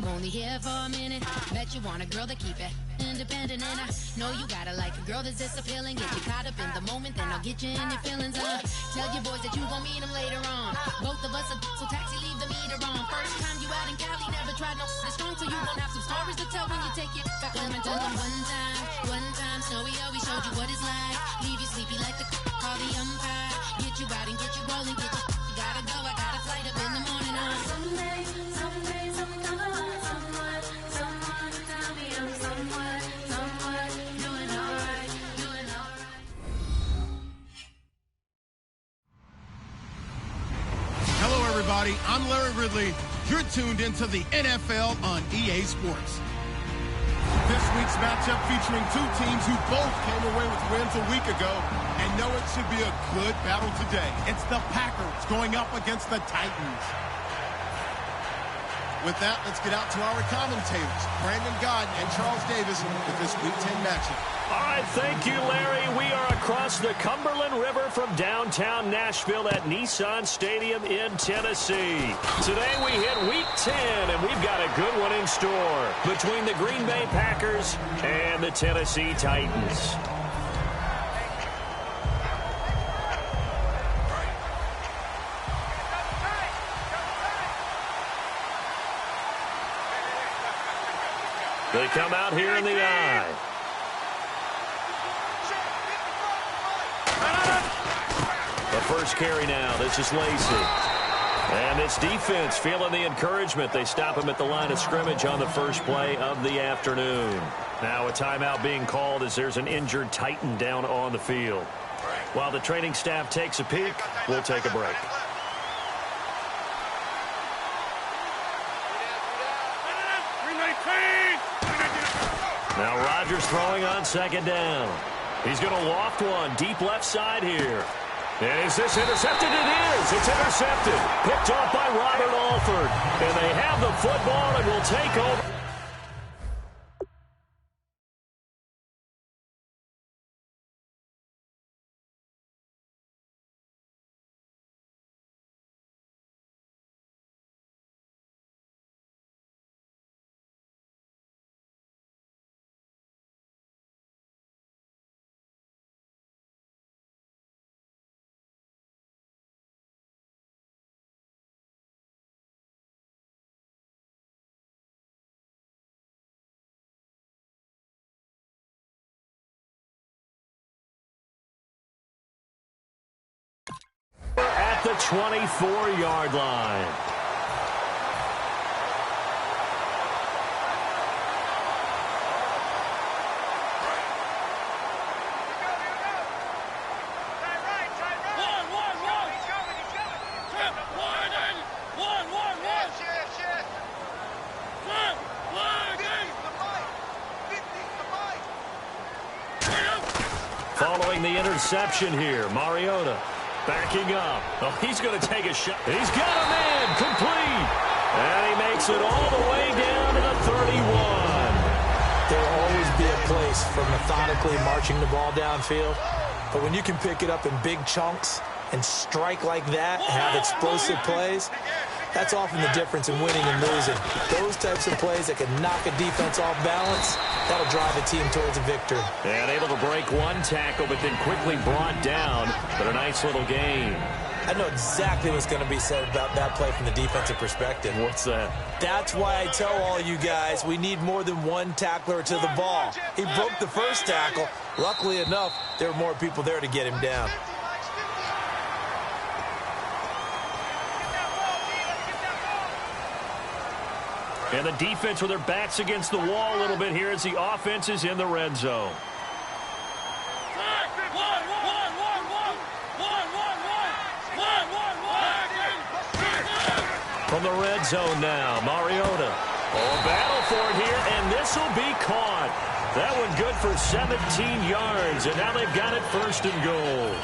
I'm only here for a minute. Bet you want a girl to keep it independent, and I know you gotta like a girl that's this appealing. Get you caught up in the moment, then I'll get you in your feelings. Tell your boys that you gon' meet them later on. Both of us are so taxi, leave the meter on. First time you out in Cali, never tried no this strong, so you gon' have some stories to tell when you take it back home and tell them one time, Snowy always showed you what it's like. Leave you sleepy like the call the umpire. Get you out and get you rolling, get you gotta go, I got a flight up in the morning. Someday, someone tell me I'm somewhere, doing alright. Hello, everybody. I'm Larry Ridley. You're tuned into the NFL on EA Sports. This week's matchup featuring two teams who both came away with wins a week ago and know it should be a good battle today. It's the Packers going up against the Titans. With that, let's get out to our commentators, Brandon Godden and Charles Davis, with this Week 10 matchup. All right, thank you, Larry. We are across the Cumberland River from downtown Nashville at Nissan Stadium in Tennessee. Today we hit Week 10, and we've got a good one in store between the Green Bay Packers and the Tennessee Titans. They come out here in the eye. The first carry now. This is Lacey. And this defense feeling the encouragement. They stop him at the line of scrimmage on the first play of the afternoon. Now a timeout being called as there's an injured Titan down on the field. While the training staff takes a peek, we'll take a break. Now Rodgers throwing on second down. He's going to loft one deep left side here. And is this intercepted? It is. It's intercepted. Picked off by Robert Alford. And they have the football and will take over. At the 24-yard line. Following the interception here, Mariota backing up. Oh, he's going to take a shot. He's got a man complete. And he makes it all the way down to the 31. There will always be a place for methodically marching the ball downfield. But when you can pick it up in big chunks and strike like that and have explosive plays, that's often the difference in winning and losing. Those types of plays that can knock a defense off balance, that'll drive a team towards a victory. And able to break one tackle, but then quickly brought down. But a nice little gain. I know exactly what's going to be said about that play from the defensive perspective. What's that? That's why I tell all you guys we need more than one tackler to the ball. He broke the first tackle. Luckily enough, there were more people there to get him down. And the defense with their backs against the wall a little bit here as the offense is in the red zone. From the red zone now, Mariota. Oh, battle for it here, and this will be caught. That one good for 17 yards, and now they've got it first and goal.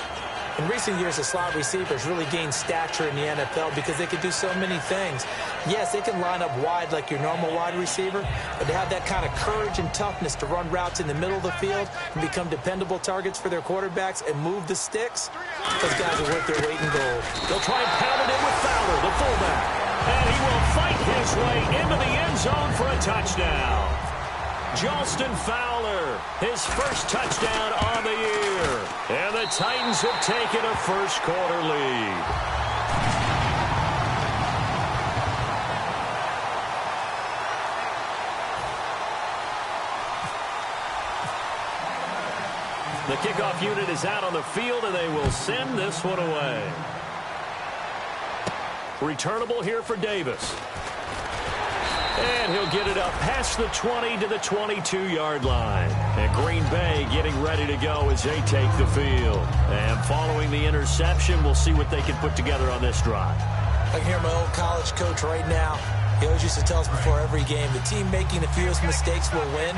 In recent years, the slot receivers really gained stature in the NFL because they can do so many things. Yes, they can line up wide like your normal wide receiver, but to have that kind of courage and toughness to run routes in the middle of the field and become dependable targets for their quarterbacks and move the sticks, those guys are worth their weight in gold. They'll try and pound it in with Fowler, the fullback. And he will fight his way into the end zone for a touchdown. Jalston Fowler, his first touchdown on the year. And the Titans have taken a first-quarter lead. The kickoff unit is out on the field, and they will send this one away. Returnable here for Davis. And he'll get it up past the 20 to the 22-yard line. And Green Bay getting ready to go as they take the field. And following the interception, we'll see what they can put together on this drive. I can hear my old college coach right now. He always used to tell us before every game, the team making the fewest mistakes will win.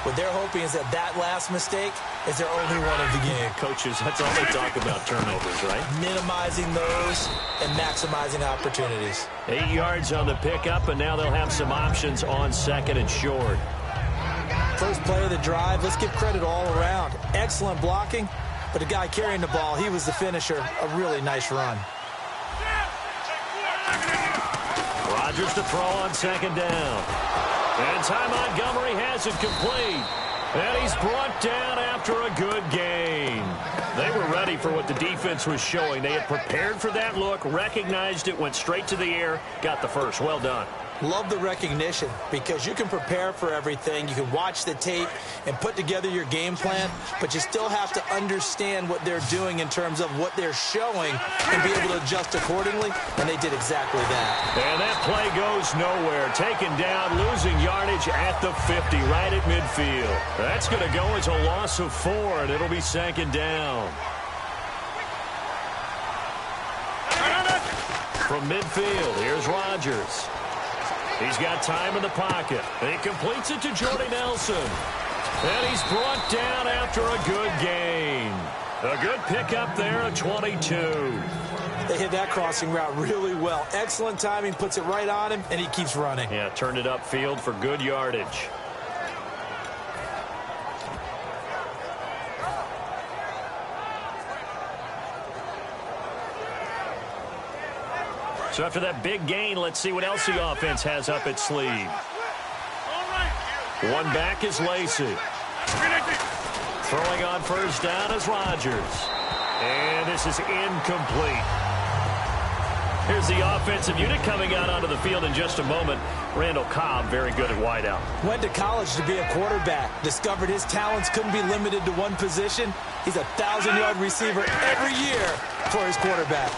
What they're hoping is that last mistake is their only one of the game. Coaches, that's all they talk about, turnovers, right? Minimizing those and maximizing opportunities. 8 yards on the pickup, and now they'll have some options on second and short. First play of the drive, let's give credit all around. Excellent blocking, but the guy carrying the ball, he was the finisher. A really nice run. Rodgers to throw on second down. And Ty Montgomery has it complete. And he's brought down after a good gain. They were ready for what the defense was showing. They had prepared for that look, recognized it, went straight to the air, got the first. Well done. Love the recognition because you can prepare for everything. You can watch the tape and put together your game plan, but you still have to understand what they're doing in terms of what they're showing and be able to adjust accordingly, and they did exactly that. And that play goes nowhere. Taken down, losing yardage at the 50, right at midfield. That's going to go as a loss of 4, and it'll be second down. From midfield, here's Rodgers. He's got time in the pocket. He completes it to Jordy Nelson. And he's brought down after a good gain. A good pickup there at 22. They hit that crossing route really well. Excellent timing, puts it right on him, and he keeps running. Yeah, turned it upfield for good yardage. So after that big gain, let's see what else the offense has up its sleeve. One back is Lacey. Throwing on first down is Rodgers. And this is incomplete. Here's the offensive unit coming out onto the field in just a moment. Randall Cobb, very good at wideout. Went to college to be a quarterback. Discovered his talents couldn't be limited to one position. He's a 1,000-yard receiver every year for his quarterback.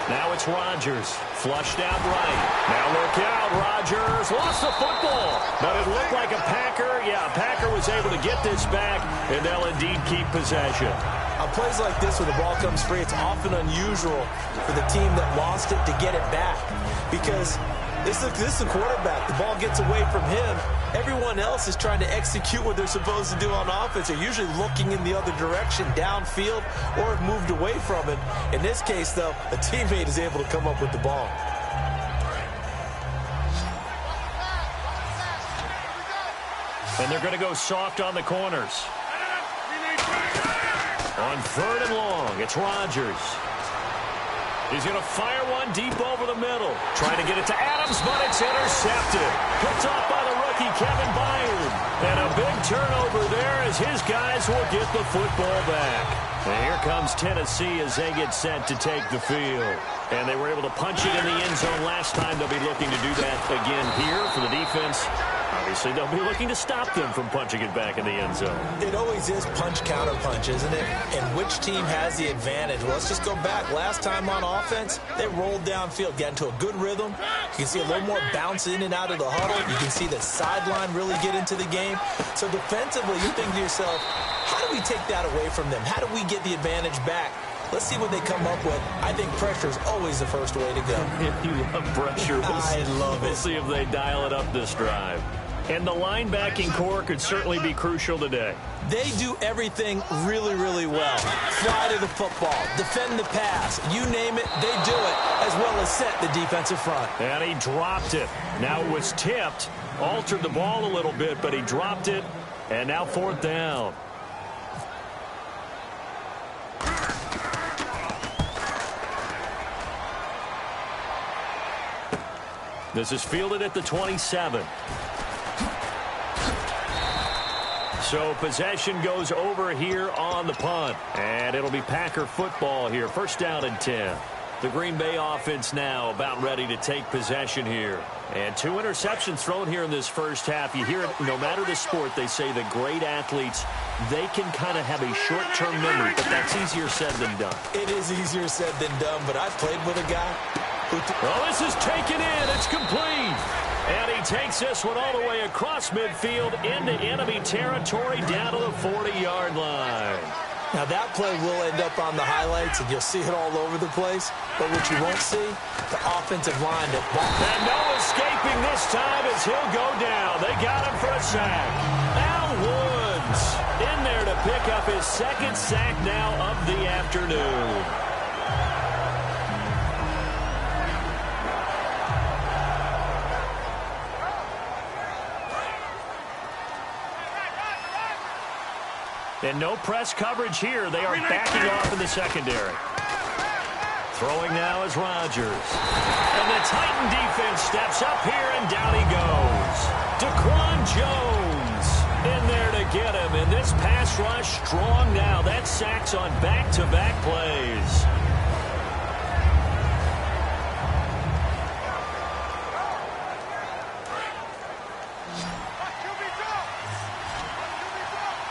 Now it's Rodgers, flushed out right. Now look out, Rodgers lost the football, but it looked like a Packer. Yeah, a Packer was able to get this back, and they'll indeed keep possession. On plays like this where the ball comes free, it's often unusual for the team that lost it to get it back because this is the quarterback. The ball gets away from him. Everyone else is trying to execute what they're supposed to do on offense. They're usually looking in the other direction, downfield, or have moved away from it. In this case, though, a teammate is able to come up with the ball. And they're going to go soft on the corners. On third and long, it's Rodgers. He's going to fire one deep over the middle. Trying to get it to Adams, but it's intercepted. Picked off by the rookie, Kevin Byard. And a big turnover there as his guys will get the football back. And here comes Tennessee as they get set to take the field. And they were able to punch it in the end zone last time. They'll be looking to do that again here for the defense. Obviously, they'll be looking to stop them from punching it back in the end zone. It always is punch-counter-punch, isn't it? And which team has the advantage? Well, let's just go back. Last time on offense, they rolled downfield, got into a good rhythm. You can see a little more bounce in and out of the huddle. You can see the sideline really get into the game. So defensively, you think to yourself, how do we take that away from them? How do we get the advantage back? Let's see what they come up with. I think pressure is always the first way to go. You love pressure. I love it. We'll see if they dial it up this drive. And the linebacking core could certainly be crucial today. They do everything really, really well. Fly to the football, defend the pass, you name it, they do it, as well as set the defensive front. And he dropped it. Now it was tipped, altered the ball a little bit, but he dropped it, and now fourth down. This is fielded at the 27. So possession goes over here on the punt. And it'll be Packer football here. First down and 10. The Green Bay offense now about ready to take possession here. And 2 interceptions thrown here in this first half. You hear it, no matter the sport, they say the great athletes, they can kind of have a short-term memory, but that's easier said than done. It is easier said than done, but I played with a guy who... Oh, this is taken in. It's complete. And he takes this one all the way across midfield into enemy territory down to the 40-yard line. Now, that play will end up on the highlights, and you'll see it all over the place. But what you won't see, the offensive line. And no escaping this time as he'll go down. They got him for a sack. Al Woods in there to pick up his second sack now of the afternoon. And no press coverage here. They are backing off in the secondary. Throwing now is Rodgers. And the Titan defense steps up here, and down he goes. Daquan Jones in there to get him. And this pass rush strong now. That's sacks on back-to-back plays.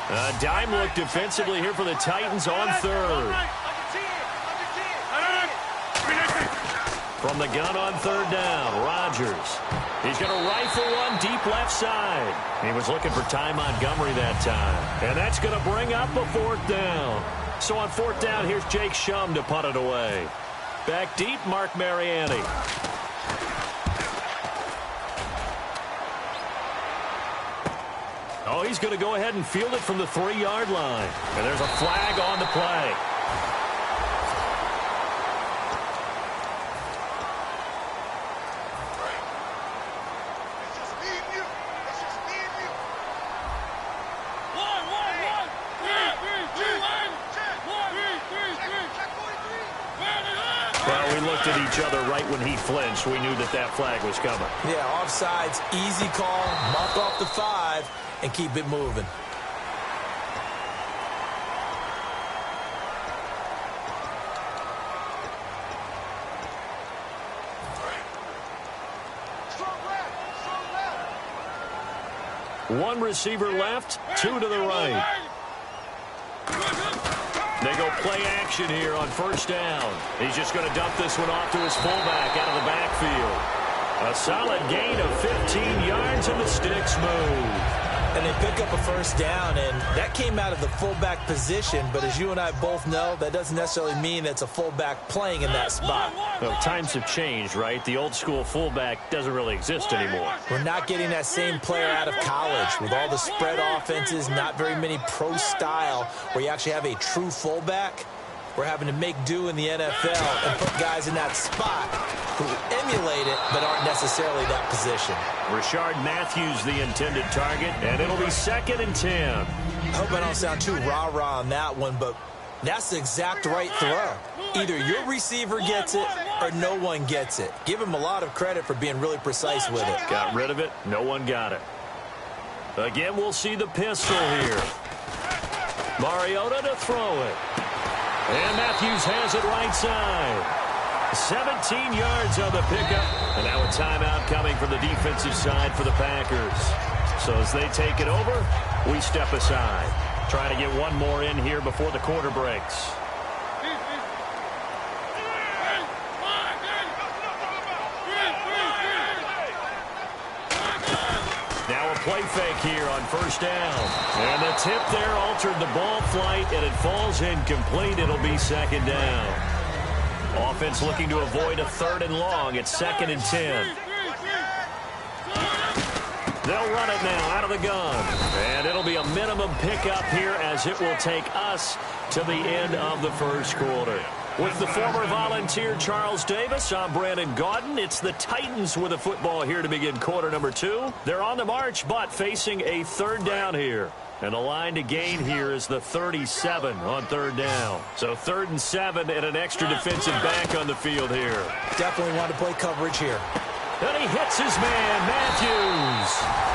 A dime look defensively here for the Titans on third. From the gun on third down, Rodgers. He's going to rifle one deep left side. He was looking for Ty Montgomery that time. And that's going to bring up a fourth down. So on fourth down, here's Jake Shum to punt it away. Back deep, Mark Mariani. Oh, he's going to go ahead and field it from the 3-yard line. And there's a flag on the play. Well, we looked at each other right when he flinched. We knew that that flag was coming. Yeah, offsides, easy call, mark off the 5, and keep it moving. One receiver left, 2 to the right. They go play action here on first down. He's just going to dump this one off to his fullback out of the backfield. A solid gain of 15 yards, and the sticks move. And they pick up a first down, and that came out of the fullback position. But as you and I both know, that doesn't necessarily mean it's a fullback playing in that spot. Well, times have changed, right? The old school fullback doesn't really exist anymore. We're not getting that same player out of college. With all the spread offenses, not very many pro style where you actually have a true fullback. We're having to make do in the NFL and put guys in that spot who emulate it but aren't necessarily that position. Rashard Matthews the intended target, and it'll be 2nd and 10. I hope I don't sound too rah-rah on that one, but that's the exact right throw. Either your receiver gets it or no one gets it. Give him a lot of credit for being really precise with it. Got rid of it. No one got it. Again, we'll see the pistol here. Mariota to throw it. And Matthews has it right side. 17 yards on the pickup. And now a timeout coming from the defensive side for the Packers. So as they take it over, we step aside. Trying to get one more in here before the quarter breaks. Now a play fake here on first down. And the tip there altered the ball flight, and it falls incomplete. It'll be 2nd down. Offense looking to avoid a 3rd and long. It's 2nd and 10. They'll run it now out of the gun. And it'll be a minimum pickup here as it will take us to the end of the first quarter. With the former Volunteer Charles Davis, I'm Brandon Gaudin. It's the Titans with the football here to begin quarter number 2. They're on the march, but facing a 3rd down here. And the line to gain here is the 37 on 3rd down. So 3rd and 7 and an extra defensive back on the field here. Definitely want to play coverage here. And he hits his man, Matthews.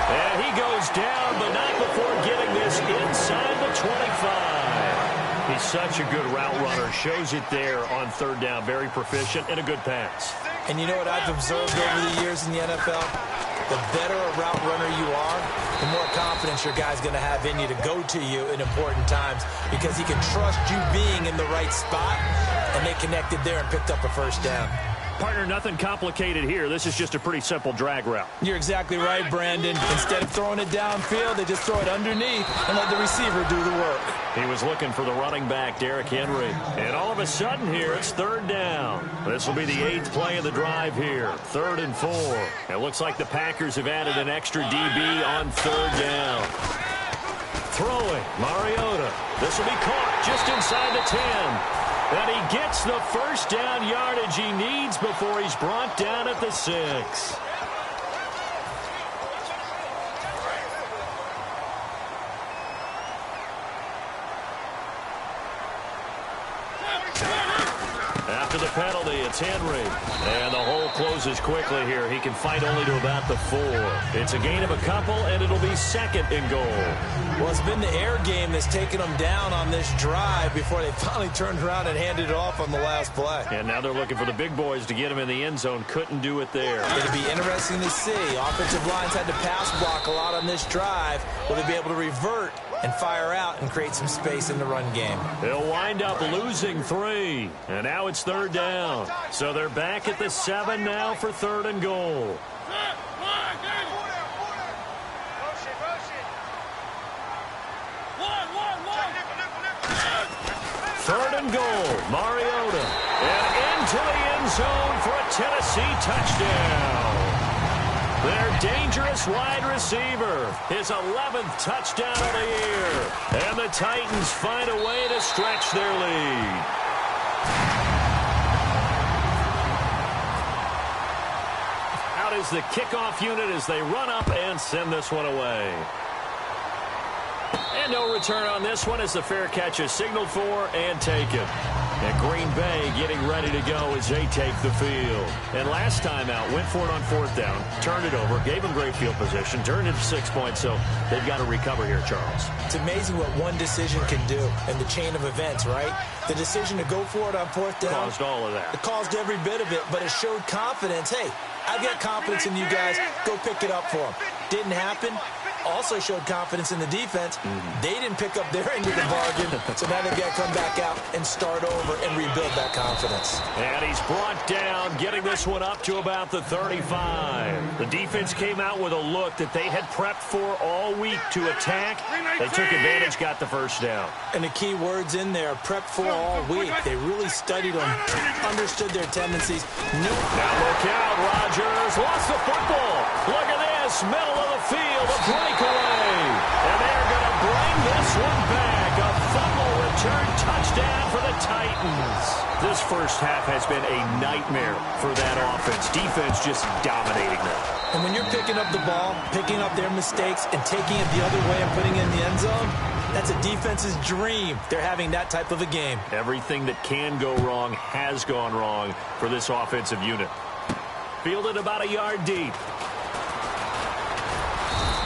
And he goes down, but not before getting this inside the 25. He's such a good route runner. Shows it there on third down. Very proficient and a good pass. And you know what I've observed over the years in the NFL? The better a route runner you are, the more confidence your guy's going to have in you to go to you in important times because he can trust you being in the right spot, and they connected there and picked up a first down. Partner, nothing complicated here. This is just a pretty simple drag route. You're exactly right, Brandon. Instead of throwing it downfield, they just throw it underneath and let the receiver do the work. He was looking for the running back, Derrick Henry. And all of a sudden here, it's third down. This will be the 8th play of the drive here. 3rd and 4. It looks like the Packers have added an extra DB on third down. Throwing, Mariota. This will be caught just inside the 10. And he gets the first down yardage he needs before he's brought down at the 6. After the penalty, it's Henry. And the hole closes quickly here. He can fight only to about the 4. It's a gain of a couple, and it'll be 2nd and goal. Well, it's been the air game that's taken them down on this drive before they finally turned around and handed it off on the last play. And now they're looking for the big boys to get him in the end zone. Couldn't do it there. It'll be interesting to see. Offensive lines had to pass block a lot on this drive. Will they be able to revert and fire out and create some space in the run game? They'll wind up losing 3. And now it's third down. So they're back at the 7 now for 3rd and goal. Third and goal, Mariota. And into the end zone for a Tennessee touchdown. Their dangerous wide receiver. His 11th touchdown of the year. And the Titans find a way to stretch their lead. Out is the kickoff unit as they run up and send this one away. And no return on this one as the fair catch is signaled for and taken. And Green Bay getting ready to go as they take the field. And last time out, went for it on 4th down, turned it over, gave them great field position, turned it to 6 points, so they've got to recover here, Charles. It's amazing what one decision can do in the chain of events, right? The decision to go for it on 4th down. Caused all of that. It caused every bit of it, but it showed confidence. Hey, I've got confidence in you guys. Go pick it up for them. Didn't happen. Also showed confidence in the defense. They didn't pick up their end of the bargain, so now they've got to come back out and start over and rebuild that confidence. And he's brought down, getting this one up to about the 35. The defense came out with a look that they had prepped for all week to attack. They took advantage, got the first down. And the key words in there, prepped for all week. They really studied them, understood their tendencies. Now look out, Rodgers lost the football. Look at this, middle of the field, a breakaway. And they're going to bring this one back. A fumble return touchdown for the Titans. This first half has been a nightmare for that offense. Defense just dominating them. And when you're picking up the ball, picking up their mistakes, and taking it the other way and putting it in the end zone, that's a defense's dream. They're having that type of a game. Everything that can go wrong has gone wrong for this offensive unit. Fielded about a yard deep.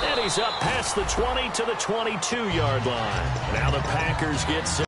And he's up past the 20 to the 22-yard line. Now the Packers get set.